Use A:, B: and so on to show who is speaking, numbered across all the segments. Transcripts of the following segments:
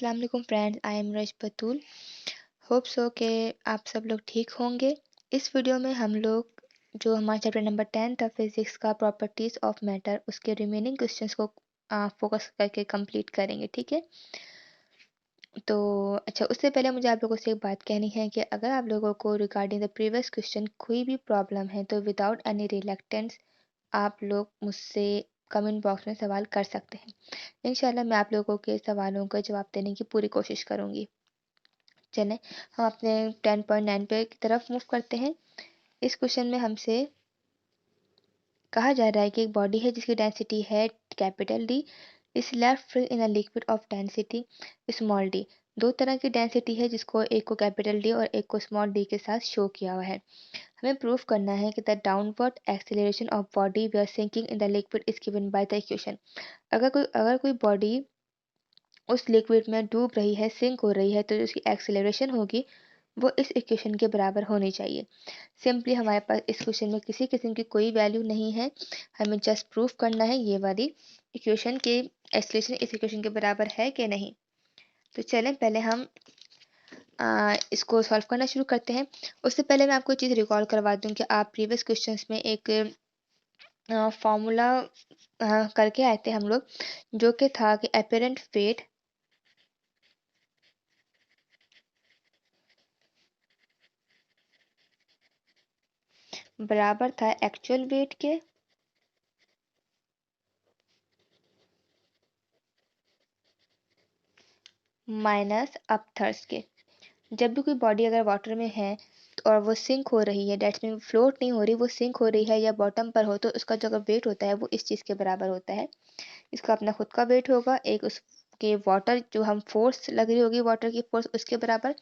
A: अस्सलाम वालेकुम friends, I am rush Batool. Hope so के आप सब लोग ठीक होंगे। इस वीडियो में हम लोग जो हमारा चैप्टर नंबर 10 था फिजिक्स का प्रॉपर्टीज ऑफ मैटर उसके रिमेनिंग क्वेश्चंस को फोकस करके कंप्लीट करेंगे, ठीक है। तो अच्छा, उससे पहले मुझे आप लोगों से एक बात कहनी है कि अगर आप लोगों को रिगार्डिंग द प्रीवियस क्वेश्चन कोई भी प्रॉब्लम है तो विदाउट एनी रिलैक्टेंस आप लोग मुझसे कमेंट बॉक्स में सवाल कर सकते हैं। इंशाल्लाह मैं आप लोगों के सवालों का जवाब देने की पूरी कोशिश करूंगी। चलें, हम अपने 10.9 पे की तरफ मूव करते हैं। इस क्वेश्चन में हमसे कहा जा रहा है कि एक बॉडी है जिसकी डेंसिटी है capital D is left fill in a liquid of density small D. दो तरह की डेंसिटी है जिसको एक को कैपिटल डी और एक को स्मॉल डी के साथ शो किया हुआ है। हमें प्रूफ करना है कि the downward acceleration of body we are sinking in the liquid is given by the equation. अगर कोई बॉडी उस लिक्विड में डूब रही है, सिंक हो रही है, तो जो उसकी एक्सेलरेशन होगी वो इस इक्वेशन के बराबर होनी चाहिए। सिंपली हमारे पास इस क्वेश्चन में किसी किस्म की कोई वैल्यू नहीं है, हमें जस्ट प्रूफ करना है ये वाली इक्वेशन के एक्सेलरेशन इस इक्वेशन के बराबर है कि नहीं। तो चलें पहले हम इसको सॉल्व करना शुरू करते हैं। उससे पहले मैं आपको एक चीज़ रिकॉल करवा दूं कि आप प्रीवियस क्वेश्चंस में एक फॉर्मूला करके आए थे हम लोग, जो कि था कि अपेरेंट वेट बराबर था एक्चुअल वेट के माइनस अपथर्स के। जब भी कोई बॉडी अगर वाटर में है और वो सिंक हो रही है, डेट्स मीन फ्लोट नहीं हो रही, वो सिंक हो रही है या बॉटम पर हो, तो उसका जो वेट होता है वो इस चीज़ के बराबर होता है। इसका अपना खुद का वेट होगा, एक उसके वाटर जो हम फोर्स लग रही होगी वाटर की फोर्स उसके बराबर,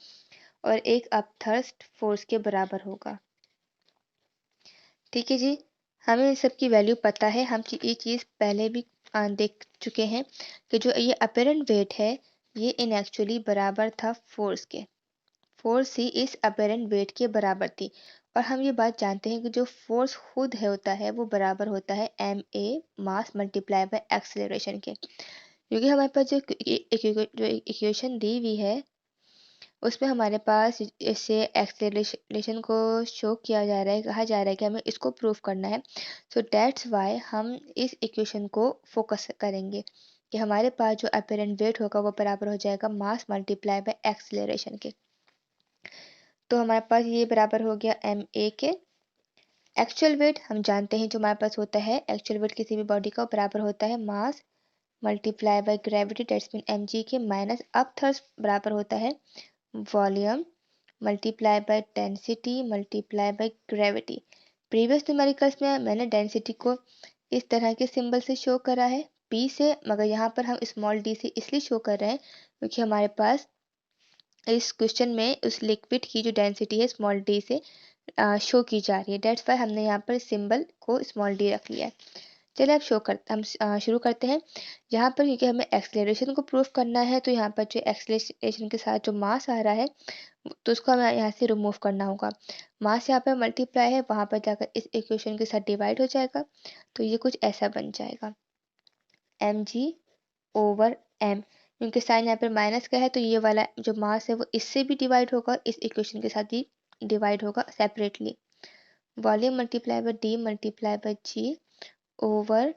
A: और एक अपथर्स्ट फोर्स के बराबर होगा। ठीक है जी, हमें इन सब की वैल्यू पता है। हम ये चीज़ पहले भी देख चुके हैं कि जो ये अपेरेंट वेट है ये इन एक्चुअली बराबर था फोर्स के। फोर्स ही इस अपेरेंट वेट के बराबर थी। और हम ये बात जानते हैं कि जो फोर्स खुद है होता है वो बराबर होता है ma mass multiply by acceleration के। क्योंकि हमारे पास जो इक्वेशन दी हुई है उसमें हमारे पास इससे एक्सेलरेशन को शो किया जा रहा है, कहा जा रहा है कि हमें इसको प्रूव करना है। सो दैट्स वाई हम इस इक्वेशन को फोकस करेंगे कि हमारे पास जो अपेरेंट वेट होगा वो बराबर हो जाएगा मास मल्टीप्लाई बाय एक्सेलरेशन के। तो हमारे पास ये बराबर हो गया ma के। एक्चुअल वेट हम जानते हैं जो हमारे पास होता है, एक्चुअल वेट किसी भी बॉडी का बराबर होता है मास multiply by gravity that's mean mg के, माइनस अपथर्स्ट बराबर होता है volume multiply by density multiply by gravity. Previous numericals में मैंने डेंसिटी को इस तरह के सिंबल से शो करा है p से, मगर यहाँ पर हम स्मॉल d से इसलिए शो कर रहे हैं क्योंकि हमारे पास इस क्वेश्चन में उस लिक्विड की जो डेंसिटी है स्मॉल डी से शो की जा रही है। डेट्स वाई हमने यहाँ पर सिंबल को स्मॉल डी रख लिया है। चलिए अब हम शुरू करते हैं। यहाँ पर क्योंकि हमें एक्सेलरेशन को प्रूफ करना है तो यहाँ पर जो एक्सेलरेशन के साथ जो मास आ रहा है तो उसको हमें यहाँ से रिमूव करना होगा। मास यहाँ पर मल्टीप्लाई है, वहाँ पर जाकर इस इक्वेशन के साथ डिवाइड हो जाएगा, तो ये कुछ ऐसा बन जाएगा mg/m। क्योंकि साइन यहाँ पर माइनस का है तो ये वाला जो मास है वो इससे भी डिवाइड होगा, इस इक्वेशन के साथ भी डिवाइड होगा separately. Volume multiply by D multiply by G over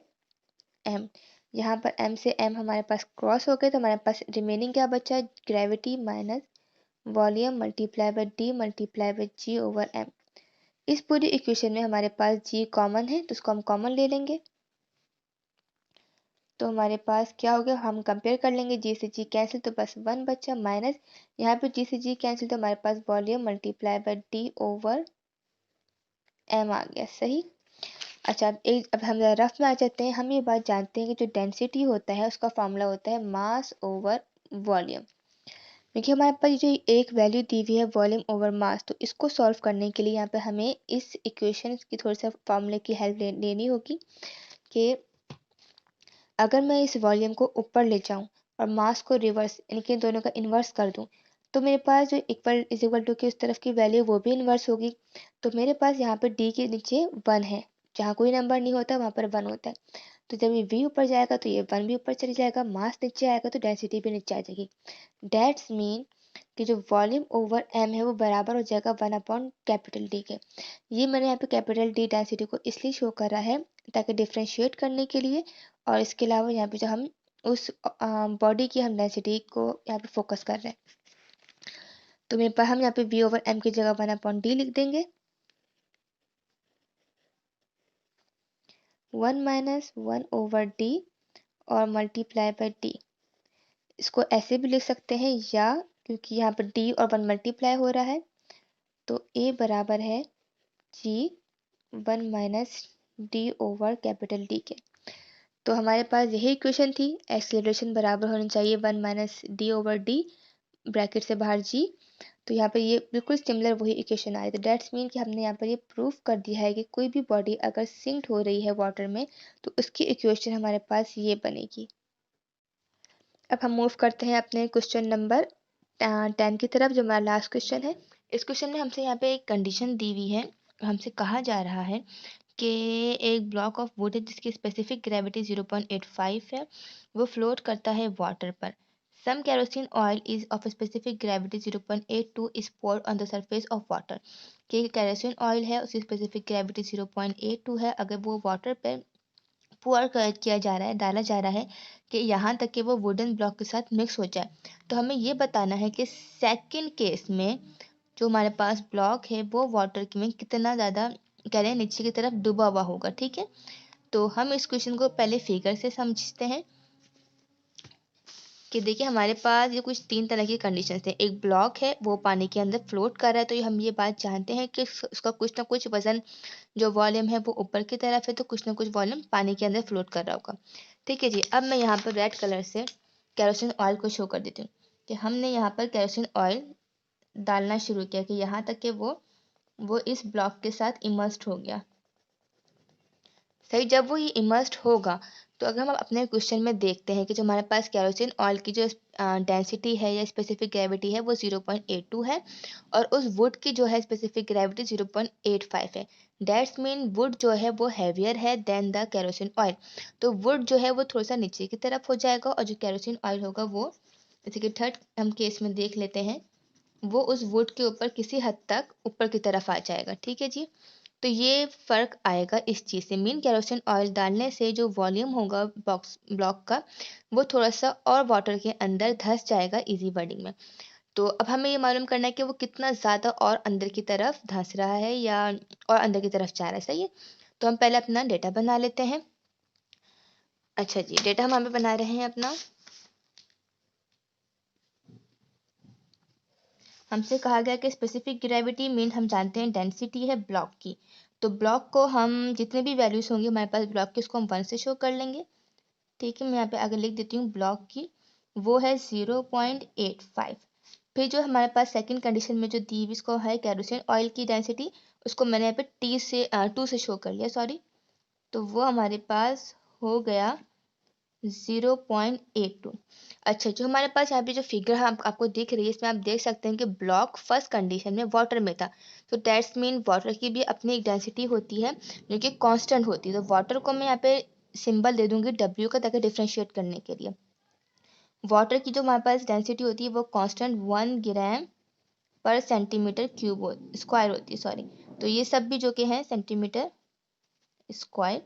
A: M. यहाँ पर m से m हमारे पास क्रॉस हो गए तो हमारे पास रिमेनिंग क्या बचा है, gravity minus volume multiply by D multiply by G over M. इस पूरी इक्वेशन में हमारे पास g कॉमन है तो उसको हम कॉमन ले लेंगे। तो हमारे पास क्या हो गया, हम कंपेयर कर लेंगे, जी से जी कैंसिल तो बस 1 बचा, माइनस यहाँ पे जी से जी कैंसिल तो हमारे पास volume multiply by D over M आ गया। सही। अच्छा, अब हम रफ में आ जाते हैं। हम ये बात जानते हैं कि जो डेंसिटी होता है उसका फॉर्मूला होता है मास ओवर वॉल्यूम। क्योंकि हमारे पास जो एक वैल्यू दी हुई है वॉल्यूम ओवर मास, तो इसको सॉल्व करने के लिए यहाँ पे हमें इस इक्वेशन की थोड़ी सा फॉर्मूले की हेल्प लेनी होगी कि अगर मैं इस वॉल्यूम को ऊपर ले जाऊं और मास को रिवर्स यानी कि दोनों का इन्वर्स कर दूं तो मेरे पास जो इक्वल इज इक्वल टू की उस तरफ की वैल्यू वो भी इन्वर्स होगी। तो मेरे पास यहाँ पर डी के नीचे 1 है, जहाँ कोई नंबर नहीं होता वहाँ पर 1 होता है। तो जब ये v ऊपर जाएगा तो ये 1 भी ऊपर चली जाएगा, मास नीचे आएगा तो डेंसिटी भी नीचे आ जाएगी। डेट्स मीन कि जो वॉल्यूम ओवर m है वो बराबर हो जाएगा 1/D के। ये मैंने यहाँ पे कैपिटल D डेंसिटी को इसलिए शो करा है ताकि डिफ्रेंशिएट करने के लिए, और इसके अलावा यहाँ पे जो हम उस बॉडी की हम डेंसिटी को यहाँ पे फोकस कर रहे हैं। तो मेरे पास हम यहाँ पे v/m की जगह 1/D लिख देंगे। 1 - 1/D और मल्टीप्लाई बाय D। इसको ऐसे भी लिख सकते हैं, या क्योंकि यहाँ पर D और 1 मल्टीप्लाई हो रहा है तो A बराबर है G 1 - D over capital D के। तो हमारे पास यही इक्वेशन थी, एक्सेलरेशन बराबर होनी चाहिए 1 - D ओवर D, ब्रैकेट से बाहर G। तो यहाँ पर ये बिल्कुल सिमिलर वही इक्वेशन आए। तो डेट्स मीन कि हमने यहाँ पर ये प्रूफ कर दिया है कि कोई भी बॉडी अगर सिंक्ड हो रही है वाटर में तो उसकी इक्वेशन हमारे पास ये बनेगी। अब हम मूव करते हैं अपने क्वेश्चन नंबर 10 की तरफ, जो हमारा लास्ट क्वेश्चन है। इस क्वेश्चन में हमसे यहाँ पे एक कंडीशन दी हुई है, हमसे कहा जा रहा है कि एक ब्लॉक ऑफ वुड है जिसकी स्पेसिफिक ग्रेविटी 0.85 है, वो फ्लोट करता है वाटर पर। Some kerosene oil is of specific gravity 0.82 is poured on the surface of water. कि केरोसिन ऑयल है, उसकी स्पेसिफिक ग्रेविटी 0.82 है, अगर वो वाटर पर पुअर किया जा रहा है, डाला जा रहा है कि यहाँ तक कि वो वुडन ब्लॉक के साथ मिक्स हो जाए, तो हमें ये बताना है कि सेकंड केस में जो हमारे पास ब्लॉक है वो वाटर में कितना ज़्यादा कह रहे हैं नीचे की तरफ डूबा हुआ होगा। ठीक है, तो हम इस क्वेश्चन को पहले फिगर से समझते हैं कि देखिए हमारे पास ये कुछ 3 तरह की कंडीशन है। एक ब्लॉक है वो पानी के अंदर फ्लोट कर रहा है, तो हम ये बात जानते हैं कि उसका कुछ ना कुछ वजन, जो वॉल्यूम है वो ऊपर की तरफ है, तो कुछ ना कुछ वॉल्यूम पानी के अंदर फ्लोट कर रहा होगा। ठीक है जी, अब मैं यहाँ पर रेड कलर से केरोसिन ऑयल को शो कर देती हूँ कि हमने यहाँ पर केरोसिन ऑयल डालना शुरू किया कि यहाँ तक कि वो इस ब्लॉक के साथ इमर्स्ड हो गया। सही, जब वो ये इमर्स्ड होगा तो अगर हम अपने क्वेश्चन में देखते हैं कि जो हमारे पास केरोसिन ऑयल की जो डेंसिटी है या स्पेसिफिक ग्रेविटी है वो 0.82 है, और उस वुड की जो है स्पेसिफिक ग्रेविटी 0.85 है। डेट्स मीन वुड जो है वो हैवियर है देन द केरोसिन ऑयल। तो वुड जो है वो थोड़ा सा नीचे की तरफ हो जाएगा, और जो केरोसिन ऑयल होगा वो, जैसे कि थर्ड हम केस में देख लेते हैं, वो उस वुड के ऊपर किसी हद तक ऊपर की तरफ आ जाएगा। ठीक है जी, तो ये फ़र्क आएगा इस चीज़ से। मीन केरोसिन ऑयल डालने से जो वॉल्यूम होगा ब्लॉक का वो थोड़ा सा और वाटर के अंदर धंस जाएगा इजी वर्डिंग में। तो अब हमें ये मालूम करना है कि वो कितना ज़्यादा और अंदर की तरफ धंस रहा है या और अंदर की तरफ जा रहा है। सही है, तो हम पहले अपना डेटा बना लेते हैं। अच्छा जी, डेटा हम यहाँ पे बना रहे हैं अपना। हमसे कहा गया कि स्पेसिफिक ग्रेविटी मीन हम जानते हैं डेंसिटी है ब्लॉक की। तो ब्लॉक को हम जितने भी वैल्यूज होंगे हमारे पास ब्लॉक की, उसको हम 1 से शो कर लेंगे। ठीक है, मैं यहाँ पे आगे लिख देती हूँ ब्लॉक की वो है 0.85। फिर जो हमारे पास सेकंड कंडीशन में जो दी हुई इसको है केरोसिन ऑयल की डेंसिटी, उसको मैंने यहाँ पे 2 से शो कर लिया, सॉरी। तो वो हमारे पास हो गया 0.82। अच्छा, जो हमारे पास यहाँ पे जो फिगर है आपको दिख रही है, इसमें आप देख सकते हैं कि ब्लॉक फर्स्ट कंडीशन में वाटर में था। तो दैट्स मीन वाटर की भी अपनी एक डेंसिटी होती है जो कि कांस्टेंट होती है। तो वाटर को मैं यहाँ पे सिंबल दे दूंगी W का, ताकि डिफ्रेंशिएट करने के लिए। वाटर की जो हमारे पास डेंसिटी होती है वो कांस्टेंट 1 ग्राम पर सेंटीमीटर क्यूब स्क्वायर होती है, सॉरी। तो ये सब भी जो कि है सेंटीमीटर स्क्वायर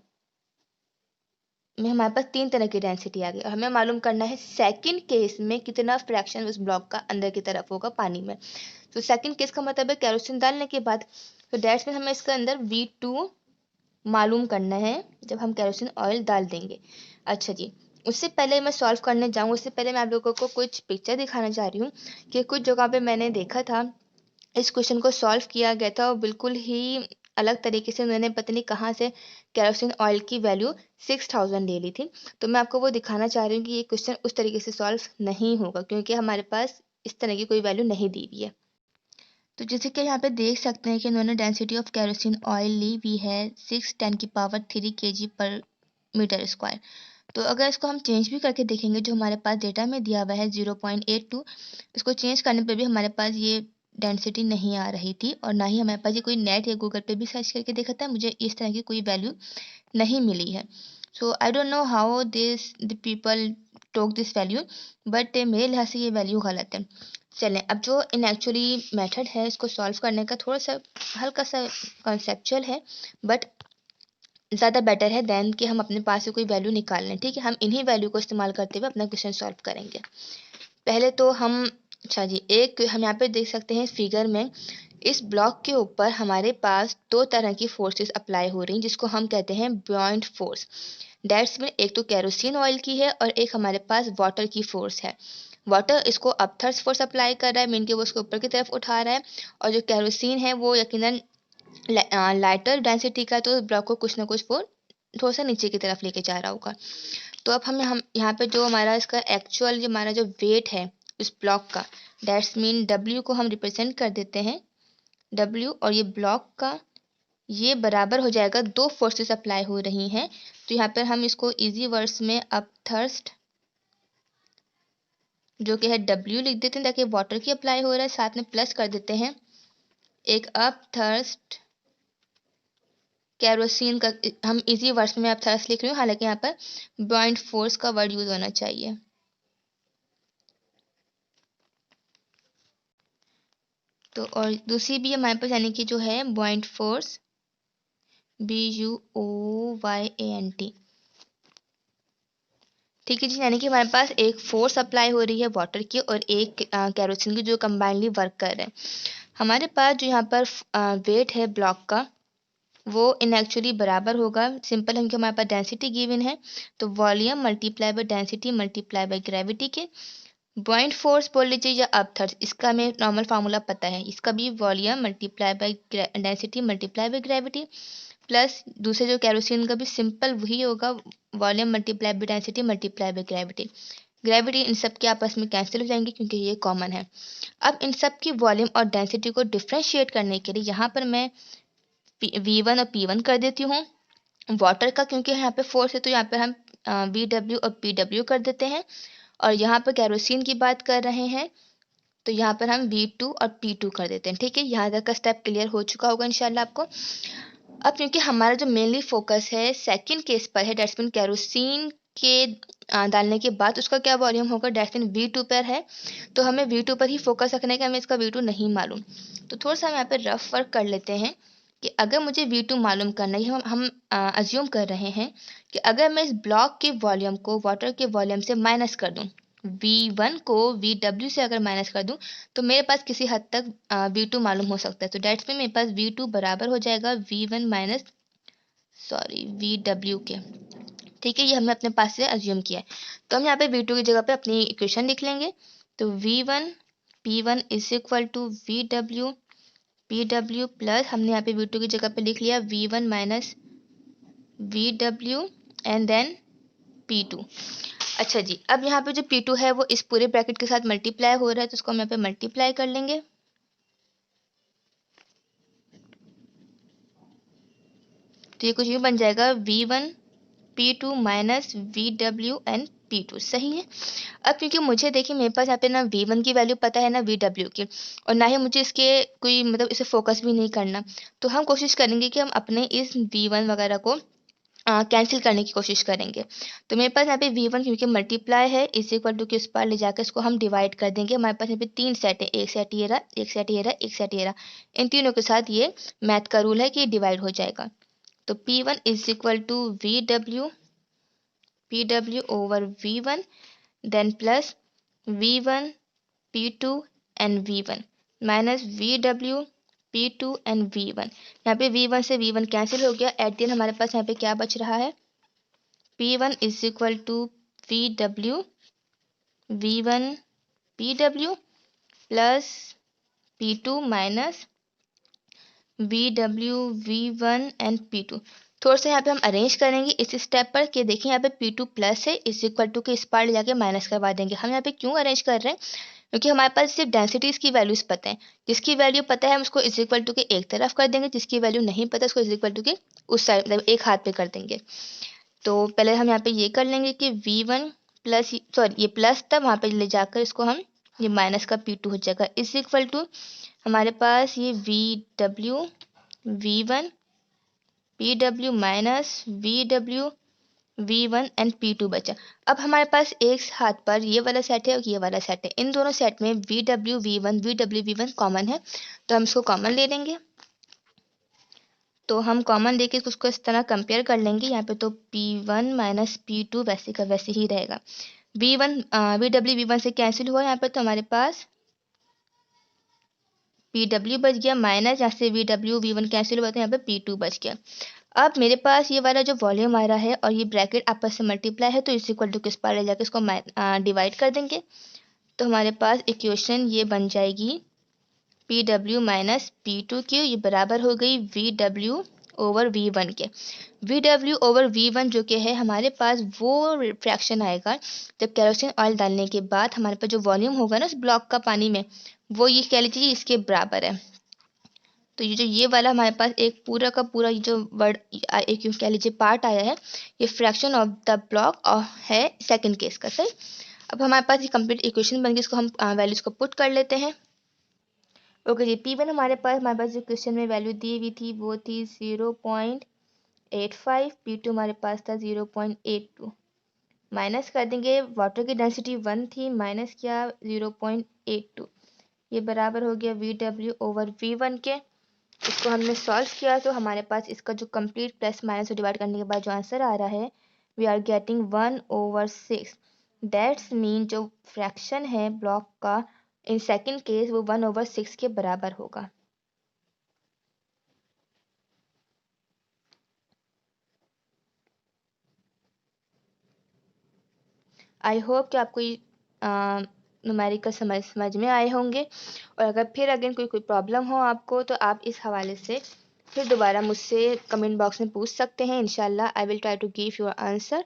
A: में हमारे पास 3 तरह की डेंसिटी आ गई, और हमें मालूम करना है सेकंड केस में कितना फ्रैक्शन उस ब्लॉक का अंदर की तरफ होगा पानी में। तो सेकंड केस का मतलब है केरोसिन डालने के बाद। तो दैट्स मीन हमें इसके अंदर V2 मालूम करना है जब हम केरोसिन ऑयल डाल देंगे। अच्छा जी, उससे पहले मैं सॉल्व करने जाऊँ उससे पहले मैं आप लोगों को कुछ पिक्चर दिखाना चाह रही हूँ कि कुछ जगह पे मैंने देखा था इस क्वेश्चन को सॉल्व किया गया था, और बिल्कुल ही अलग तरीके से उन्होंने पता नहीं कहाँ से केरोसिन ऑयल की वैल्यू 6000 ले ली थी। तो मैं आपको वो दिखाना चाह रही हूँ कि ये क्वेश्चन उस तरीके से सॉल्व नहीं होगा, क्योंकि हमारे पास इस तरह की कोई वैल्यू नहीं दी हुई है। तो जैसे कि यहाँ पे देख सकते हैं कि उन्होंने डेंसिटी ऑफ केरोसिन ऑयल ली हुई है 6 × 10⁻³ kg पर मीटर स्क्वायर। तो अगर इसको हम चेंज भी करके देखेंगे, जो हमारे पास डेटा में दिया हुआ है 0.82, इसको चेंज करने पे भी हमारे पास ये डेंसिटी नहीं आ रही थी, और ना ही हमारे पास ये कोई नेट या गूगल पे भी सर्च करके देखा था, मुझे इस तरह की कोई वैल्यू नहीं मिली है। So I don't know how the people took this value, but मेरे लिहाज से ये वैल्यू गलत है। चलें, अब जो इन एक्चुअली मेथड है इसको सॉल्व करने का थोड़ा सा हल्का सा कॉन्सेप्चुअल है, बट ज़्यादा बेटर है देन कि हम अपने पास से कोई वैल्यू निकाल लें। ठीक है, हम इन्हीं वैल्यू को इस्तेमाल करते हुए अपना क्वेश्चन सॉल्व करेंगे। पहले तो हम अच्छा जी, एक हम यहाँ पे देख सकते हैं इस फिगर में, इस ब्लॉक के ऊपर हमारे पास दो तरह की फोर्सेस अप्लाई हो रही हैं जिसको हम कहते हैं ब्योइंट फोर्स। डेट्स में एक तो केरोसिन ऑयल की है और एक हमारे पास वाटर की फोर्स है। वाटर इसको अपथर्स फोर्स अप्लाई कर रहा है, मीन कि वो उसको ऊपर की तरफ उठा रहा है, और जो केरोसिन है वो यकीनन लाइटर डेंसिटी का, तो ब्लॉक को कुछ ना कुछ वो थोड़ा सा नीचे की तरफ लेके जा रहा होगा। तो अब हम यहाँ पे जो हमारा इसका एक्चुअल जो हमारा जो वेट है इस ब्लॉक का, डेट्स मीन डब्ल्यू को हम रिप्रेजेंट कर देते हैं डब्ल्यू, और ये ब्लॉक का ये बराबर हो जाएगा, दो फोर्सेस अप्लाई हो रही हैं, तो यहाँ पर हम इसको इजी वर्ड्स में अपथर्स्ट जो कि है डब्ल्यू लिख देते हैं, ताकि वाटर की अप्लाई हो रहा है, साथ में प्लस कर देते हैं एक अपथर्स्ट केरोसिन का। हम इजी वर्ड्स में अपथर्स्ट लिख रहे हो, हालांकि यहाँ पर ब्योइंट फोर्स का वर्ड यूज होना चाहिए। तो और दूसरी भी हमारे पास यानी कि जो है ब्योइंट फोर्स BUOYANT। ठीक है जी, यानी कि हमारे पास एक फोर्स अप्लाई हो रही है वाटर की और एक केरोसिन की, जो कंबाइनली वर्क कर रहे हैं। हमारे पास जो यहाँ पर वेट है ब्लॉक का वो इन एक्चुअली बराबर होगा, सिंपल है, क्योंकि हमारे पास डेंसिटी गिवन है, तो volume multiply by density multiply by gravity के। ब्योइंट फोर्स बोल लीजिए या अपथर्स्ट, इसका हमें नॉर्मल फार्मूला पता है, इसका भी volume multiply by density multiply by gravity, plus दूसरे जो केरोसिन का भी सिंपल वही होगा, volume multiply by density multiply by gravity. Gravity इन सब के आपस में कैंसिल हो जाएंगे क्योंकि ये कॉमन है। अब इन सब की वॉल्यूम और डेंसिटी को डिफ्रेंशिएट करने के लिए यहाँ पर मैं V1 और P1 कर देती हूँ। वाटर का क्योंकि यहाँ पे फोर्स है तो यहाँ पर हम VW और PW कर देते हैं, और यहाँ पर केरोसिन की बात कर रहे हैं तो यहाँ पर हम V2 और P2 कर देते हैं। ठीक है, यहाँ तक का स्टेप क्लियर हो चुका होगा इंशाल्लाह आपको। अब क्योंकि हमारा जो मेनली फोकस है सेकंड केस पर है, डेट्स मीन केरोसिन के डालने के बाद उसका क्या वॉल्यूम होगा, डेट्स मीन V2 पर है, तो हमें V2 पर ही फोकस रखने का, हमें इसका V2 नहीं मालूम। तो थोड़ा सा हम यहाँ पे रफ वर्क कर लेते हैं कि अगर मुझे V2 मालूम करना है, हम अज्यूम कर रहे हैं कि अगर मैं इस ब्लॉक के वॉल्यूम को वाटर के वॉल्यूम से माइनस कर दूँ, V1 को VW से अगर माइनस कर दूं तो मेरे पास किसी हद तक V2 मालूम हो सकता है। तो डेट्स में मेरे पास V2 बराबर हो जाएगा V1 माइनस VW के। ठीक है, ये हमने अपने पास से अज्यूम किया है। तो हम यहाँ पे V2 की जगह पे अपनी इक्वेशन लिख लेंगे। तो V1 P1 is equal to VW PW plus हमने यहाँ पे V2 की जगह पे लिख लिया V1 minus VW and then P2। अच्छा जी, अब यहाँ पे जो P2 है वो इस पूरे ब्रैकेट के साथ मल्टीप्लाई हो रहा है, तो इसको हम यहाँ पे मल्टीप्लाई कर लेंगे। तो ये कुछ यूँ बन जाएगा V1 P2 minus VW and P2। सही है। अब क्योंकि मुझे देखिए मेरे पास यहाँ पे ना V1 की वैल्यू पता है ना VW की, और ना ही मुझे इसके कोई मतलब इसे फोकस भी नहीं करना, तो हम कोशिश करेंगे कि हम अपने इस V1 वगैरह को कैंसिल करने की कोशिश करेंगे। तो मेरे पास यहाँ पे V1 क्योंकि मल्टीप्लाई है इज इक्वल टू कि उस पार ले जाकर इसको हम डिवाइड कर देंगे। हमारे पास यहाँ पे तीन सेट है, एक सेट ये रहा, एक सेट ये रहा, एक सेट ये रहा। इन तीनों के साथ ये मैथ का रूल है कि डिवाइड हो जाएगा। तो P1 is equal to PW over V1 then plus V1 P2 and V1 minus VW P2 and V1। यहाँ पे V1 से V1 कैंसिल हो गया। एट द एंड हमारे पास यहाँ पे क्या बच रहा है, P1 is equal to VW V1 PW plus P2 minus VW V1 and P2। थोड़ा सा यहाँ पे हम अरेंज करेंगे इस स्टेप पर कि देखिए यहाँ पे P2 प्लस है इज इक्वल टू के इस पार ले जाके माइनस करवा देंगे। हम यहाँ पे क्यों अरेंज कर रहे हैं, क्योंकि हमारे पास सिर्फ डेंसिटीज की वैल्यूज पता है। जिसकी वैल्यू पता है हम उसको इज इक्वल टू के एक तरफ कर देंगे, जिसकी वैल्यू नहीं पता उसको इज इक्वल टू के उस साइड मतलब एक हाथ पे कर देंगे। तो पहले हम यहाँ पे ये कर लेंगे कि V1 प्लस, सॉरी ये प्लस था, वहाँ पे ले जाकर इसको हम ये माइनस का P2 हो जाएगा इज इक्वल टू हमारे पास ये VW V1 PW minus VW V1 and P2 बचा। अब हमारे पास एक हाथ पर ये वाला सेट है और ये वाला सेट है। इन दोनों सेट में VW V1 कॉमन है, तो हम इसको कॉमन ले लेंगे। तो हम कॉमन लेके उसको इस तरह कंपेयर कर लेंगे। यहाँ पे तो P1 माइनस P2 वैसे का वैसे ही रहेगा। VW V1 से कैंसिल हुआ यहाँ पे, तो हमारे पास PW बच गया, माइनस यहाँ से VW V1 कैंसिल हुआ तो यहाँ पे P2 बच गया। अब मेरे पास ये वाला जो वॉल्यूम आ रहा है और ये ब्रैकेट आपस में मल्टीप्लाई है, तो इस इक्वल टू किस पार ले जाकर इसको डिवाइड कर देंगे। तो हमारे पास इक्वेशन ये बन जाएगी PW माइनस P2Q, ये बराबर हो गई VW ओवर V1 के। VW ओवर V1 जो कि है हमारे पास वो फ्रैक्शन आएगा जब केरोसिन ऑयल डालने के बाद हमारे पास जो वॉल्यूम होगा ना उस ब्लॉक का पानी में, वो ये कह लीजिए इसके बराबर है। तो ये वाला हमारे पास एक पूरा का पूरा ये जो वर्ड एक यूँ कह लीजिए पार्ट आया है, ये फ्रैक्शन ऑफ द ब्लॉक है सेकंड केस का, सही। अब हमारे पास ये कंप्लीट इक्वेशन बन गई, इसको हम वैल्यूज को पुट कर लेते हैं। ओके जी, P1 हमारे पास जो क्वेश्चन में वैल्यू दी हुई थी वो थी 0.85, P2 हमारे पास था 0.82। माइनस कर देंगे, वाटर की डेंसिटी 1 थी, माइनस किया 0.82, ये बराबर हो गया VW ओवर V1 के। इसको हमने सॉल्व किया तो हमारे पास इसका जो कंप्लीट प्लस माइनस से डिवाइड करने के बाद जो आंसर आ रहा है, we are getting 1/6। That's mean जो फ्रैक्शन है ब्लॉक का इन सेकंड केस वो 1/6 के बराबर होगा। आई होप कि आपको ये न्यूमेरिकल समझ में आए होंगे। और अगर फिर अगेन कोई प्रॉब्लम हो आपको तो आप इस हवाले से फिर दोबारा मुझसे कमेंट बॉक्स में पूछ सकते हैं। इंशाल्लाह I will try to give your answer.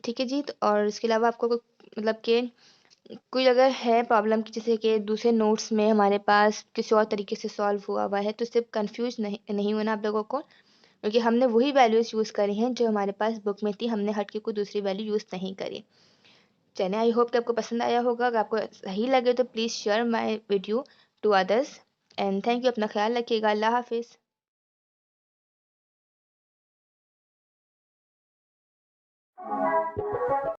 A: ठीक है जी। तो और इसके अलावा आपको मतलब कि कोई अगर है प्रॉब्लम की जैसे कि दूसरे नोट्स में हमारे पास किसी और तरीके से सॉल्व हुआ है, तो सिर्फ कंफ्यूज नहीं होना आप लोगों को, क्योंकि हमने वही वैल्यूज़ यूज़ करी हैं जो हमारे पास बुक में थी, हमने हट के कोई दूसरी वैल्यू यूज़ नहीं करी। चलिए, आई होप कि आपको पसंद आया होगा। अगर आपको सही लगे तो please share my video to others and thank you. अपना ख्याल रखिएगा। अल्लाह हाफिज़।